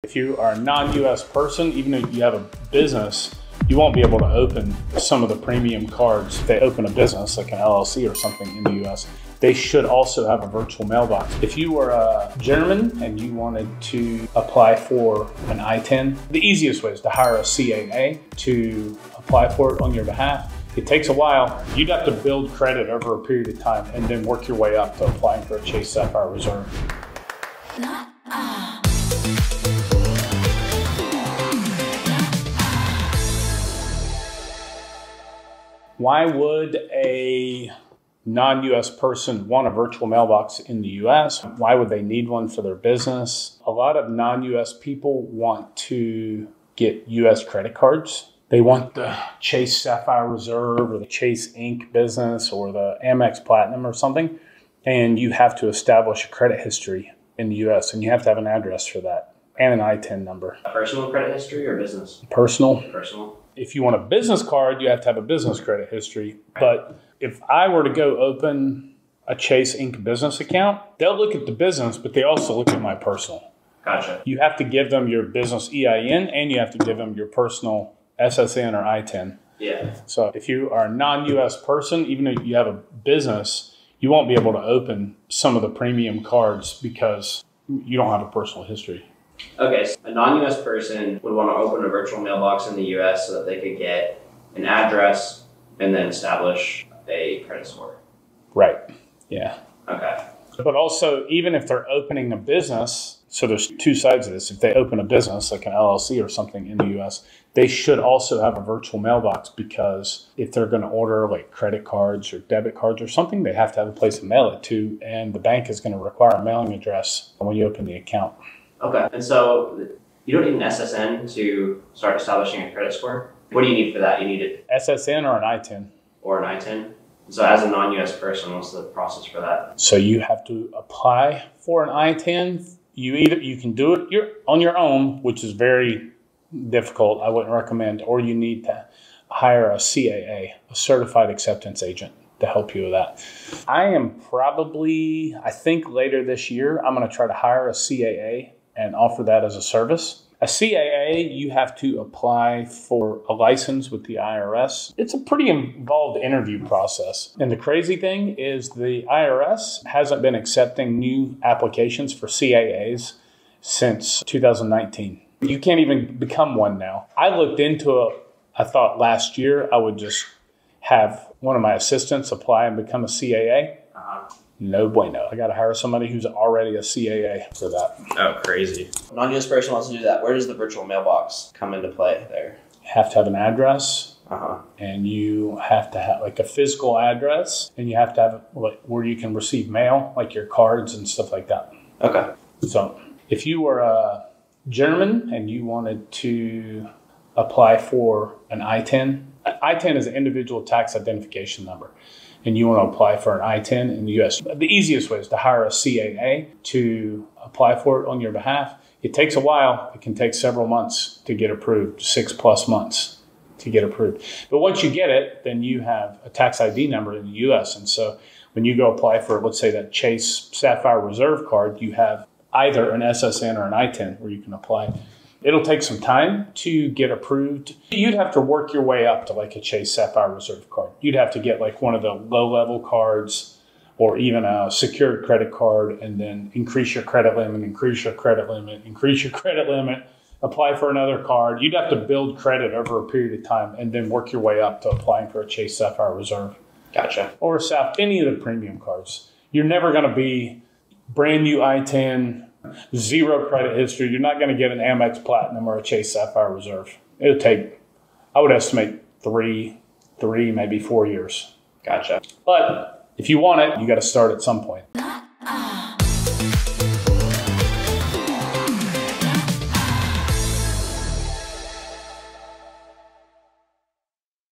If you are a non-US person, even if you have a business, you won't be able to open some of the premium cards. If they open a business like an LLC or something in the US, they should also have a virtual mailbox. If you were a German and you wanted to apply for an I-10, the easiest way is to hire a CAA to apply for it on your behalf. It takes a while. You'd have to build credit over a period of time and then work your way up to applying for a Chase Sapphire Reserve. Why would a non-US person want a virtual mailbox in the US? Why would they need one for their business? A lot of non-US people want to get US credit cards. They want the Chase Sapphire Reserve or the Chase Ink business or the Amex Platinum or something. And you have to establish a credit history in the US, and you have to have an address for that and an I-10 number. Personal credit history or business? Personal. Personal. If you want a business card, you have to have a business credit history. But if I were to go open a Chase Ink business account, they'll look at the business, but they also look at my personal. Gotcha. You have to give them your business EIN and you have to give them your personal SSN or I-10. Yeah. So if you are a non-US person, even if you have a business, you won't be able to open some of the premium cards because you don't have a personal history. Okay, so a non-US person would want to open a virtual mailbox in the US so that they could get an address and then establish a credit score. Right. Yeah. Okay. But also, even if they're opening a business, so there's two sides of this. If they open a business like an LLC or something in the US, they should also have a virtual mailbox, because if they're going to order like credit cards or debit cards or something, they have to have a place to mail it to, and the bank is going to require a mailing address when you open the account. Okay, and so you don't need an SSN to start establishing a credit score? What do you need for that? You need an SSN or an I-10? Or an I-10? So as a non-US person, what's the process for that? So you have to apply for an I-10. You can do it on your own, which is very difficult. I wouldn't recommend, or you need to hire a CAA, a certified acceptance agent, to help you with that. I think later this year, I'm going to try to hire a CAA and offer that as a service. A CAA, you have to apply for a license with the IRS. It's a pretty involved interview process. And the crazy thing is the IRS hasn't been accepting new applications for CAAs since 2019. You can't even become one now. I looked into it. I thought last year I would just have one of my assistants apply and become a CAA. No bueno. I got to hire somebody who's already a CAA for that. Oh, crazy. Non-US person wants to do that. Where does the virtual mailbox come into play there? You have to have an address, and you have to have like a physical address, and you have to have like where you can receive mail, like your cards and stuff like that. Okay. So if you were a German and you wanted to apply for an I-10, I-10 is an individual tax identification number, and you want to apply for an I-10 in the US. The easiest way is to hire a CAA to apply for it on your behalf. It takes a while. It can take several months to get approved, 6+ months to get approved. But once you get it, then you have a tax ID number in the US. And so when you go apply for, let's say, that Chase Sapphire Reserve card, you have either an SSN or an I-10 where you can apply. It'll take some time to get approved. You'd have to work your way up to like a Chase Sapphire Reserve card. You'd have to get like one of the low-level cards or even a secured credit card, and then increase your credit limit, increase your credit limit, increase your credit limit, apply for another card. You'd have to build credit over a period of time and then work your way up to applying for a Chase Sapphire Reserve. Gotcha. Or any of the premium cards. You're never going to be brand new I-10, zero credit history. You're not going to get an Amex Platinum or a Chase Sapphire Reserve. It'll take, I would estimate, three, maybe 4 years. Gotcha. But if you want it, you got to start at some point.